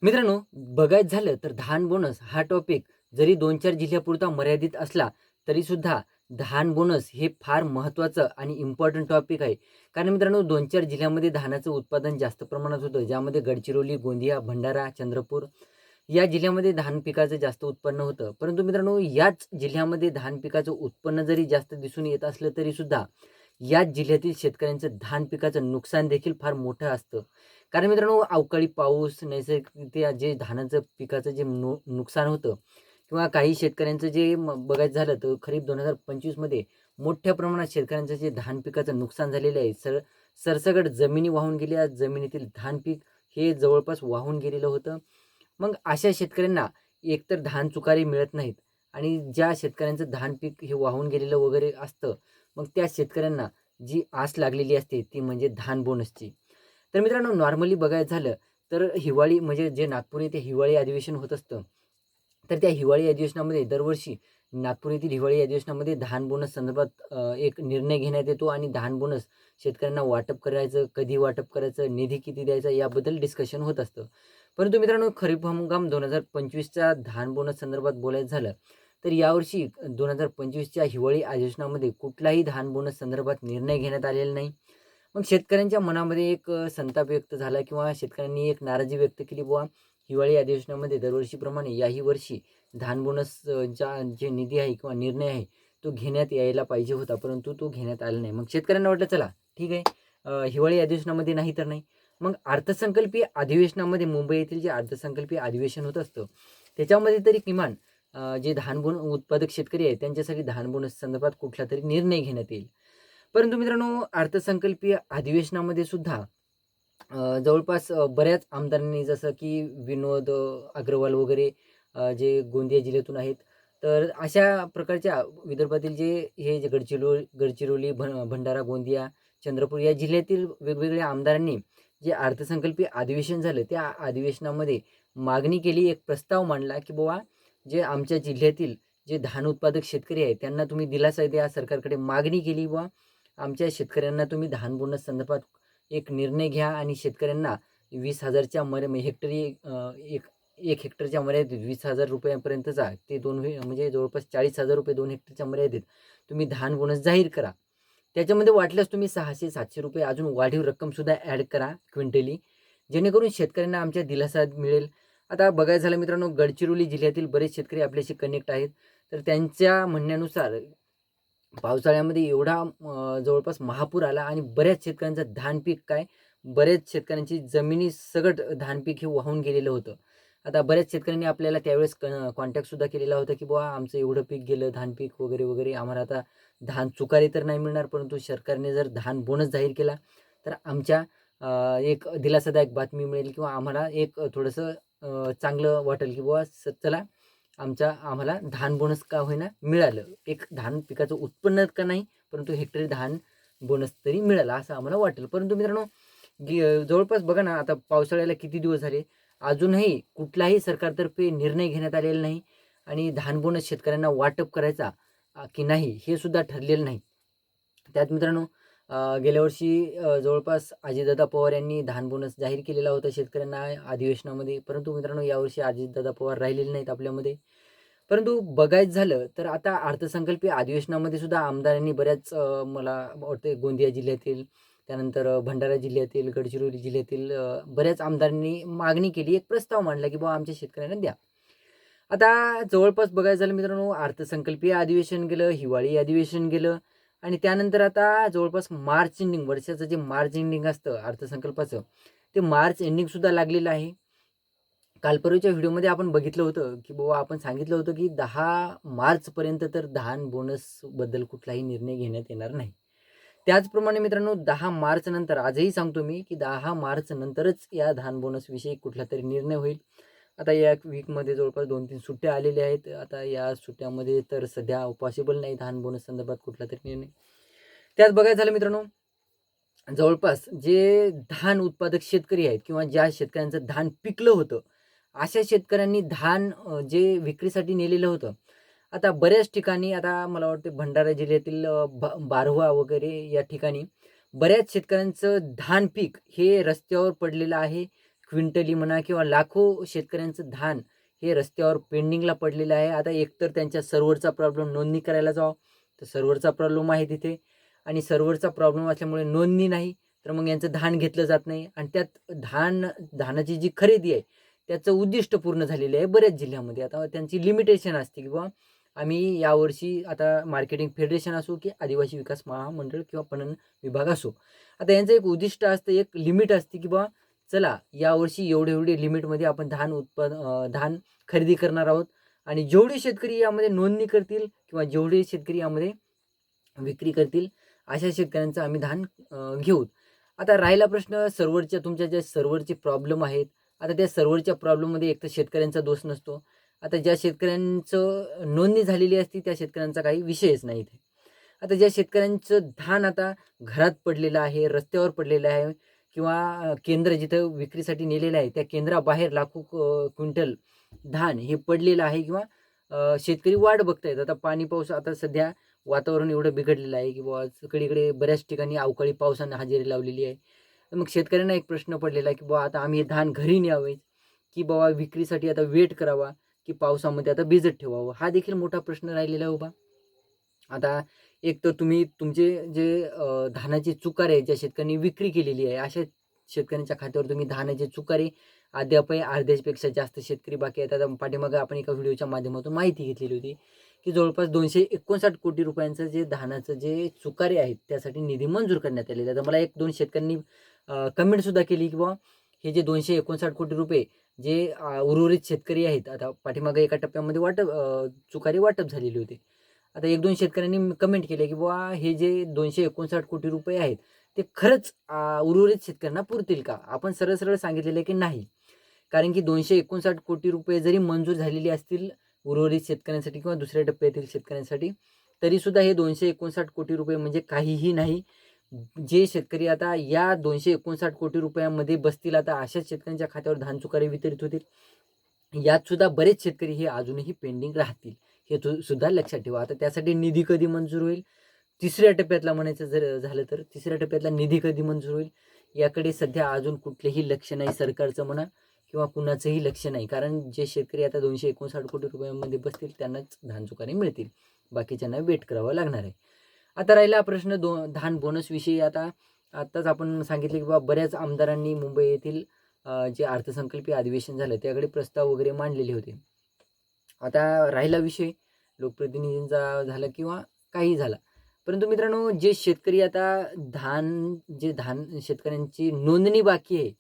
मित्रांनो, बघायचं झालं तर धान बोनस हा टॉपिक जरी 2-4 जिल्ह्यापुरता मर्यादित असला, तरीसुद्धा धान बोनस हे फार महत्त्वाचं आणि इम्पॉर्टंट टॉपिक आहे. कारण मित्रांनो 2-4 जिल्ह्यामध्ये धानाचं उत्पादन जास्त प्रमाणात होतं. ज्यामध्ये गडचिरोली, गोंदिया, भंडारा, चंद्रपूर या जिल्ह्यामध्ये धान पिकाचं जास्त उत्पन्न होतं. परंतु मित्रांनो याच जिल्ह्यामध्ये धान पिकाचं उत्पन्न जरी जास्त दिसून येत असलं तरीसुद्धा याच जिल्ह्यातील शेतकऱ्यांचं धान पिकाचं नुकसान देखील फार मोठं असतं. कारण मित्रांनो अवकाळी पाऊस, नैसर्गिकरित्या जे धानाचं पिकाचं जे नुकसान होतं किंवा काही शेतकऱ्यांचं जे बघायचं झालं तर खरीप 2025 मध्ये मोठ्या प्रमाणात शेतकऱ्यांचं जे धान पिकाचं नुकसान झालेलं आहे. सरसकट जमिनी वाहून गेल्या. जमिनीतील धान पीक हे जवळपास वाहून गेलेलं होतं. मग अशा शेतकऱ्यांना एकतर धान चुकारे मिळत नाहीत आणि ज्या शेतकऱ्यांचं धान पीक हे वाहून गेलेलं वगैरे असतं, मग त्या शेतकऱ्यांना जी आस लागलेली असते ती म्हणजे धान बोनसची. तर मित्रांनो नॉर्मली बघायचं झालं तर हिवाळी म्हणजे जे नागपूर येथे हिवाळी अधिवेशन होत असतं. तर त्या हिवाळी अधिवेशनामध्ये दरवर्षी नागपूर येथील हिवाळी अधिवेशनामध्ये धान बोनस संदर्भात एक निर्णय घेण्यात येतो आणि धान बोनस शेतकऱ्यांना वाटप करायचं, कधी वाटप करायचं, निधी किती द्यायचा याबद्दल डिस्कशन होत असतं. परंतु मित्रांनो खरीप हंगाम 2025च्या धान बोनस संदर्भात बोलायचं झालं, तर यावर्षी 2025च्या हिवाळी अधिवेशनामध्ये कुठलाही धान बोनस संदर्भात निर्णय घेण्यात आलेला नाही. मग शेतकऱ्यांच्या मनामध्ये एक संताप व्यक्त झाला किंवा शेतकऱ्यांनी एक नाराजी व्यक्त केली बुवा हिवाळी अधिवेशनामध्ये दरवर्षीप्रमाणे याही वर्षी धान बोनस चा जे निधी आहे किंवा निर्णय आहे तो घेण्यात यायला पाहिजे होता, परंतु तो घेण्यात आला नाही. मग शेतकऱ्यांना वाटलं चला ठीक आहे, हिवाळी अधिवेशनामध्ये नाही तर नाही. मग अर्थसंकल्पीय अधिवेशनामध्ये मुंबई येथील जे अर्थसंकल्पीय अधिवेशन होत असतं त्याच्यामध्ये तरी किमान जे धान उत्पादक शेतकरी आहेत त्यांच्यासाठी धान बोनस संदर्भात कुठला तरी निर्णय घेण्यात येईल. परंतु मित्रांनो अर्थसंकल्पीय अधिवेशनामध्ये सुद्धा जवळपास बऱ्याच आमदारांनी जसं की विनोद अग्रवाल वगैरे जे गोंदिया जिल्ह्यातून आहेत. तर अशा प्रकारच्या विदर्भातील जे गडचिरोली, भंडारा, गोंदिया, चंद्रपूर या जिल्ह्यातील वेगवेगळ्या आमदारांनी जे अर्थसंकल्पीय अधिवेशन झालं, त्या अधिवेशनामध्ये मागणी केली, एक प्रस्ताव मांडला, की बुवा जे आमच्या जिल्ह्यातील जे धान उत्पादक शेतकरी आहेत, त्यांना तुम्ही दिलासा द्या. सरकारकडे मागणी केली बुवा, आमच्या शेतकऱ्यांना तुम्ही धान बोनस संदर्भात एक निर्णय घ्या आणि शेतकऱ्यांना 20,000च्या हेक्टरी एक 1 हेक्टरच्या मर्यादेत ₹20,000 ते 2 म्हणजे जवळपास ₹40,000 2 हेक्टरच्या मर्यादेत तुम्ही धान बोनस जाहीर करा. त्याच्यामध्ये वाटल्यास तुम्ही ₹600-700 अजून वाढीव रक्कमसुद्धा ॲड करा क्विंटली, जेणेकरून शेतकऱ्यांना आमच्या दिलासा मिळेल. आता बघायचं झालं मित्रांनो गडचिरोली जिल्ह्यातील बरेच शेतकरी आपल्याशी कनेक्ट आहेत. तर त्यांच्या म्हणण्यानुसार पावसाळ्यामध्ये एवढा जवळपास महापूर आला आणि बऱ्याच शेतकऱ्यांचं धान पीक बऱ्याच शेतकऱ्यांची जमिनी सगट धान पीक हे वाहून गेलेलं होतं. आता बऱ्याच शेतकऱ्यांनी आपल्याला त्यावेळेस कॉन्टॅक्टसुद्धा केलेला होता, की बुवा आमचं एवढं पीक गेलं धान पीक वगैरे, वगैरे. आम्हाला आता धान चुकारे तर नाही मिळणार, परंतु सरकारने जर धान बोनस जाहीर केला, तर आमच्या एक दिलासादायक बातमी मिळेल किंवा आम्हाला एक थोडंसं चांगलं वाटेल, की बुवा चला आम्हाला धान बोनस का होईना मिळालं. एक धान पिकाचं उत्पन्न का नाही, परंतु हेक्टरी धान बोनस तरी मिळाला असं आम्हाला वाटेल. परंतु मित्रांनो जवळपास बघा ना आता पावसाळ्याला किती दिवस झाले, अजूनही कुठलाही सरकारतर्फे निर्णय घेण्यात आलेला नाही आणि धान बोनस शेतकऱ्यांना वाटप करायचा की नाही हे सुद्धा ठरलेलं नाही. त्यात मित्रांनो गेल्या वर्षी जवळपास अजितदादा पवार यांनी धान बोनस जाहीर केलेला होता शेतकऱ्यांना अधिवेशनामध्ये. परंतु मित्रांनो यावर्षी अजितदादा पवार राहिलेले नाहीत आपल्यामध्ये. परंतु बघायचं झालं तर आता अर्थसंकल्पीय अधिवेशनामध्ये सुद्धा आमदारांनी बऱ्याच मला वाटतं गोंदिया जिल्ह्यातील, त्यानंतर भंडारा जिल्ह्यातील, गडचिरोली जिल्ह्यातील बऱ्याच आमदारांनी मागणी केली, एक प्रस्ताव मांडला, की बाबा आमच्या शेतकऱ्यांना द्या. आता जवळपास बघायचं झालं मित्रांनो अर्थसंकल्पीय अधिवेशन गेलं, हिवाळी अधिवेशन गेलं आणि त्यानंतर आता जवळपास मार्च एंडिंग वर्षाचं जे मार्च एंडिंग असतं अर्थसंकल्पाचं, ते मार्च एंडिंग सुद्धा लागलेलं आहे. काल परवाच्या व्हिडिओमध्ये आपण बघितलं होतं, की बाबा आपण सांगितलं होतं, की 10 मार्चपर्यंत तर धान बोनसबद्दल कुठलाही निर्णय घेण्यात येणार नाही. त्याचप्रमाणे मित्रांनो 10 मार्च नंतर आजही सांगतो मी, की 10 मार्च नंतरच या धान बोनसविषयी कुठलातरी निर्णय होईल. आता या वीकमध्ये जवळपास 2-3 सुट्ट्या आलेल्या आहेत. आता या सुट्ट्यामध्ये तर सध्या पॉसिबल नाही धान बोनस संदर्भात कुठलातरी निर्णय. त्यात बघायचं झालं मित्रांनो, जवळपास जे धान उत्पादक शेतकरी आहेत किंवा ज्या शेतकऱ्यांचं धान पिकलं होतं, अशा शेतकऱ्यांनी धान जे विक्रीसाठी नेलेलं होतं. आता बऱ्याच ठिकाणी आता मला वाटतं भंडारा जिल्ह्यातील बारव्हा वगैरे या ठिकाणी बऱ्याच शेतकऱ्यांचं धान पीक हे रस्त्यावर पडलेलं आहे. क्विंटली म्हणा किंवा लाखो शेतकऱ्यांचं धान हे रस्त्यावर पेंडिंगला पडलेलं आहे. आता एकतर त्यांच्या सर्व्हरचा प्रॉब्लेम, नोंदणी करायला जावं तर सर्व्हरचा प्रॉब्लेम आहे तिथे, आणि सर्व्हरचा प्रॉब्लेम असल्यामुळे नोंदणी नाही, तर मग यांचं धान घेतलं जात नाही. आणि त्यात धानाची जी खरेदी आहे त्याचं उद्दिष्ट पूर्ण झालेलं आहे बऱ्याच जिल्ह्यामध्ये. आता त्यांची लिमिटेशन असते की बुवा आम्ही यावर्षी, आता मार्केटिंग फेडरेशन असो की आदिवासी विकास महामंडळ किंवा पणन विभाग असो, आता यांचं एक उद्दिष्ट असतं, एक लिमिट असते की बुवा चला यावर्षी एवढे लिमिटमध्ये आपण धान खरेदी करणार आहोत, आणि जेवढे शेतकरी यामध्ये नोंदणी करतील किंवा जेवढे शेतकरी यामध्ये विक्री करतील अशा शेतकऱ्यांचं आम्ही धान घेऊ. आता राहिला प्रश्न सर्व्हरच्या, तुमच्या ज्या सर्व्हरचे प्रॉब्लेम आहेत, आता त्या सर्व्हरच्या प्रॉब्लेममध्ये एक तर शेतकऱ्यांचा दोष नसतो. आता ज्या शेतकऱ्यांचं नोंदणी झालेली असते त्या शेतकऱ्यांचा काही विषयच नाही इथे. आता ज्या शेतकऱ्यांचं धान आता घरात पडलेलं आहे, रस्त्यावर पडलेलं आहे, किंवा केंद्र जिथं विक्रीसाठी नेलेलं आहे त्या केंद्राबाहेर लाखो क्विंटल धान हे पडलेलं आहे, किंवा शेतकरी वाट बघतायत. आता पाणी पाऊस, आता सध्या वातावरण एवढं बिघडलेलं आहे की बुवा सगळीकडे बऱ्याच ठिकाणी अवकाळी पावसानं हजेरी लावलेली आहे. तर मग शेतकऱ्यांना एक प्रश्न पडलेला आहे की बुवा आता आम्ही हे धान घरी न्यावे, की बाबा विक्रीसाठी आता वेट करावा, की पावसामध्ये आता भिजत ठेवावं, हा देखील मोठा प्रश्न राहिलेला आहे उभा. आता एक तर तुम्ही तुमचे जे धानाचे चुकारे ज्या शेतकऱ्यांनी विक्री केलेली आहे अशा शेतकऱ्यांच्या खात्यावर तुम्ही धानाचे चुकारे अद्यापही अर्ध्यापेक्षा जास्त शेतकरी बाकी आहेत. आता पाठीमागे आपण एका व्हिडिओच्या माध्यमातून माहिती घेतलेली होती की जवळपास 259 कोटी रुपयांचं जे धानाचं जे चुकारे आहेत त्यासाठी निधी मंजूर करण्यात आलेला आहे. तर मला 1-2 शेतकऱ्यांनी कमेंटसुद्धा केली की बुवा हे जे 259 कोटी रुपये जे उर्वरित शेतकरी आहेत, आता पाठीमागे एका टप्प्यामध्ये चुकारे वाटप झालेली होती. आता 1-2 शेतकऱ्यांनी कमेंट केले की बुवा हे जे 259 कोटी रुपये आहेत ते खरंच उर्वरित शेतकऱ्यांना पुरतील का? आपण सरळ-सरळ सांगितलेलं आहे की नाही. कारण की 259 कोटी रुपये जरी मंजूर झालेली असतील उर्वरित शेतकऱ्यांसाठी किंवा दुसऱ्या टप्प्यातील शेतकऱ्यांसाठी, तरीसुद्धा हे 259 कोटी रुपये म्हणजे काहीही नाही. जे शेतकरी आता या 259 कोटी रुपयांमध्ये बसतील, आता अशाच शेतकऱ्यांच्या खात्यावर धान चुकारे वितरित होतील. यात सुद्धा बरेच शेतकरी हे अजूनही पेंडिंग राहतील. हे सुद्धा लक्षात ठेवा. आता त्यासाठी निधी कधी मंजूर होईल? तिसऱ्या टप्प्यातला म्हणायचं जर झालं तर तिसऱ्या टप्प्यातला निधी कधी मंजूर होईल? याकडे सध्या अजून कुठलेही लक्ष नाही सरकारचं म्हणा किंवा कुणाचंही लक्ष नाही. कारण जे शेतकरी आता 259 कोटी रुपयांमध्ये बसतील त्यांनाच धान चुकारे मिळतील. बाकीच्यांना वेट करावं लागणार आहे. आता राहिला प्रश्न धान बोनसविषयी. आत्ताच आपण सांगितले की बाबा बऱ्याच आमदारांनी मुंबई येथील जे अर्थसंकल्पीय अधिवेशन झालं त्याकडे प्रस्ताव वगैरे मांडलेले होते. आता राहिला विषय लोकप्रतिनिधींचा झाला किंवा काही झाला, परंतु मित्रांनो जे शेतकरी आता धान शेतकऱ्यांची नोंदणी बाकी आहे,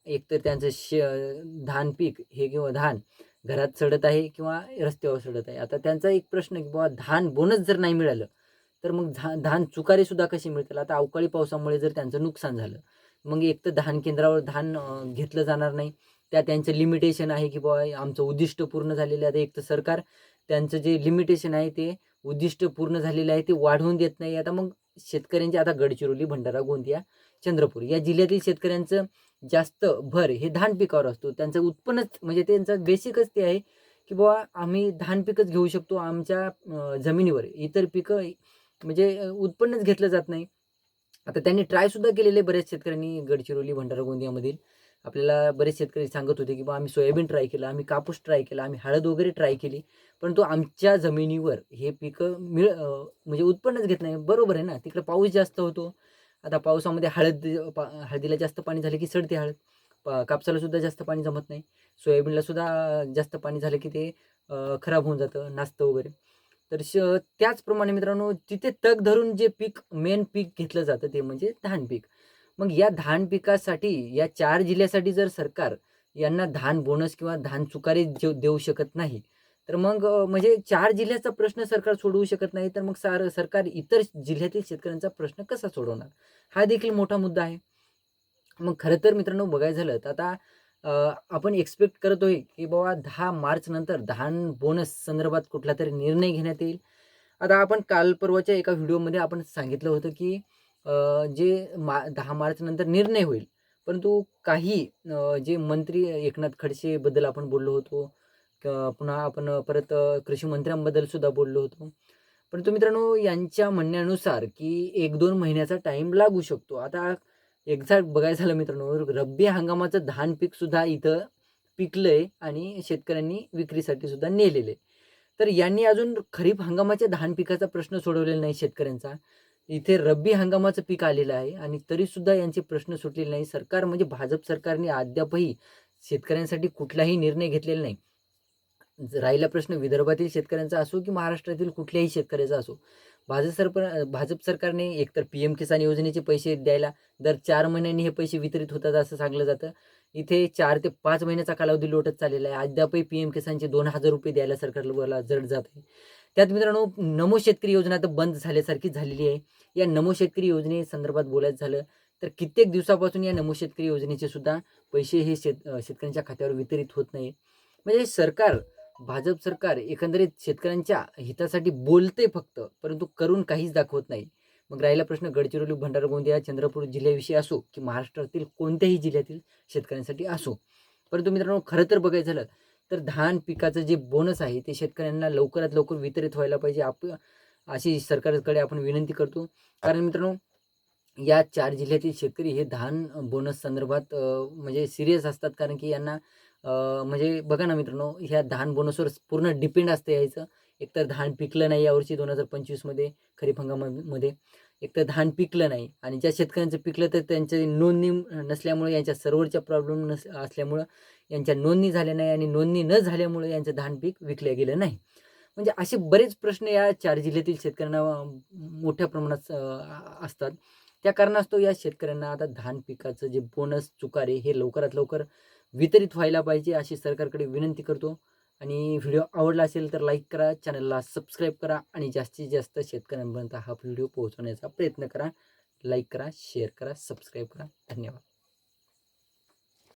एकतर त्यांचं धान पीक हे किंवा धान घरात सडत आहे किंवा रस्त्यावर सडत आहे. आता त्यांचा एक प्रश्न की बाबा धान बोनस जर नाही मिळालं तर मग धान चुकारे सुद्धा कसे मिळतील? आता अवकाळी पावसामुळे जर त्यांचं नुकसान झालं, मग एक तर धान केंद्रावर धान घेतलं जाणार नाही. त्यांचं लिमिटेशन आहे की बाबा आमचं उद्दिष्ट पूर्ण झालेलं आहे. एक तर सरकार त्यांचं जे लिमिटेशन आहे ते उद्दिष्ट पूर्ण झालेलं आहे ते वाढवून देत नाही. आता मग शेतकऱ्यांचे, आता गडचिरोली, भंडारा, गोंदिया, चंद्रपूर या जिल्ह्यातील शेतकऱ्यांचं जास्त भर हे धान पिकावर असतो. त्यांचं उत्पन्नच म्हणजे त्यांचं बेसिकच ते आहे की बाबा आम्ही धान पिकच घेऊ शकतो आमच्या जमिनीवर. इतर पिकं म्हणजे उत्पन्नच घेतलं जात नाही. आता त्यांनी ट्रायसुद्धा केलेले बऱ्याच शेतकऱ्यांनी गडचिरोली, भंडारा, गोंदियामधील आपल्याला बरेच शेतकरी सांगत होते की बा आम्ही सोयाबीन ट्राय केलं, आम्ही कापूस ट्राय केला, आम्ही हळद वगैरे ट्राय केली, परंतु आमच्या जमिनीवर हे पिकं म्हणजे उत्पन्नच घेत नाही. बरोबर आहे ना, तिकडे पाऊस जास्त होतो. आता पावसामध्ये हळदीला जास्त पाणी झालं की सडते हळद. कापसाला सुद्धा जास्त पाणी जमत नाही. सोयाबीनला सुद्धा जास्त पाणी झालं की ते खराब होऊन जातं, नासतं वगैरे. तर त्याचप्रमाणे मित्रांनो तिथे तग धरून जे मेन पीक घेतलं जातं ते म्हणजे धान पीक. मग या धान पिकासाठी या 4 जिल्ह्यासाठी जर सरकार यांना धान बोनस किंवा धान चुकारे देऊ शकत नाही, तर मग म्हणजे 4 जिल्ह्याचा प्रश्न सरकार सोडवू शकत नाही, तर मग सरकार इतर जिल्ह्यातील शेतकऱ्यांचा प्रश्न कसा सोडवणार? हा देखील मोठा मुद्दा आहे. मग खरं तर मित्रांनो बघायचं झालं तर आता आपण एक्सपेक्ट करत आहे की बाबा 10 मार्च नंतर धान बोनस संदर्भात कुठलातरी निर्णय घेण्यात येईल. आता आपण काल परवाच्या एका व्हिडिओमध्ये आपण सांगितलं होतं की जे 10 मार्च नंतर निर्णय होईल. परंतु काही जे मंत्री एकनाथ खडसेबद्दल आपण बोललो होतो. पुन्हा आपण परत कृषी मंत्र्यांबद्दल सुद्धा बोललो होतो. परंतु मित्रांनो यांच्या म्हणण्यानुसार की 1-2 महिन्याचा टाईम लागू शकतो. आता एक्झॅक्ट बघायचं झालं मित्रांनो, रब्बी हंगामाचं धान पीक सुद्धा इथं पिकलंय आणि शेतकऱ्यांनी विक्रीसाठी सुद्धा नेलेले. तर यांनी अजून खरीप हंगामाच्या धान पिकाचा प्रश्न सोडवलेला नाही शेतकऱ्यांचा. इथे रब्बी हंगामाचं पीक आलेलं आहे आणि तरीसुद्धा यांचे प्रश्न सुटलेले नाही. सरकार म्हणजे भाजप सरकारने अद्यापही शेतकऱ्यांसाठी कुठलाही निर्णय घेतलेला नाही. राहिला प्रश्न विदर्भातील शेतकऱ्यांचा असो की महाराष्ट्रातील कुठल्याही शेतकऱ्याचा असो, भाजप सरकारने एकतर पी-एम किसान योजनेचे पैसे द्यायला दर 4 महिन्यांनी हे पैसे वितरित होतात असं सांगलं जातं. इथे 4 ते 5 महिन्याचा कालावधी लोटत चाललेला आहे. अद्यापही पी-एम किसानचे 2,000 रुपये द्यायला सरकारला जड जात आहे. त्यात मित्रांनो नमो शेतकरी योजना तर बंद झाल्यासारखीच झालेली आहे. या नमो शेतकरी योजनेसंदर्भात बोलायचं झालं तर कित्येक दिवसापासून या नमो शेतकरी योजनेचे सुद्धा पैसे हे शेतकऱ्यांच्या खात्यावर वितरित होत नाही. म्हणजे भाजप सरकार एकंदरीत शेतकऱ्यांच्या हितासाठी बोलते फक्त, परंतु करून काहीच दाखवत नाही. मग राहिला प्रश्न गडचिरोली, भंडारा, गोंदिया, चंद्रपूर जिल्ह्याविषयी असो की महाराष्ट्रातील कोणत्याही जिल्ह्यातील शेतकऱ्यांसाठी असो. परंतु मित्रांनो खरं तर बघायचं झालं तर धान पिकाचं जे बोनस आहे ते शेतकऱ्यांना लवकरात लवकर वितरित व्हायला पाहिजे. अशी सरकारकडे आपण विनंती करतो. कारण मित्रांनो या 4 जिल्ह्यातील शेतकरी हे धान बोनस संदर्भात म्हणजे सीरियस असतात. कारण की यांना म्हणजे बघा ना मित्रांनो, ह्या धान बोनसवर पूर्ण डिपेंड असतं यायचं. एकतर धान पिकलं नाही यावर्षी 2025 मध्ये खरीप हंगामामध्ये. एकतर धान पिकलं नाही आणि ज्या शेतकऱ्यांचं पिकलं तर त्यांची नोंदणी नसल्यामुळे, यांच्या सर्व्हरच्या प्रॉब्लेम असल्यामुळं यांच्या नोंदणी झाल्या नाही आणि नोंदणी न झाल्यामुळे यांचं धान पीक विकलं गेलं नाही. म्हणजे असे बरेच प्रश्न या 4 जिल्ह्यातील शेतकऱ्यांना मोठ्या प्रमाणात असतात. त्या कारणास्तव या शेतकऱ्यांना आता धान पिकाचं जे बोनस चुकारे हे लवकरात लवकर वितरित व्हायला पाहिजे अशी सरकारकडे विनंती करतो. आणि व्हिडिओ आवडला असेल तर लाईक करा, चॅनलला सबस्क्राईब करा आणि जास्तीत जास्त शेतकऱ्यांपर्यंत हा व्हिडिओ पोहोचवण्याचा प्रयत्न करा. लाईक करा, शेअर करा, सबस्क्राईब करा. धन्यवाद.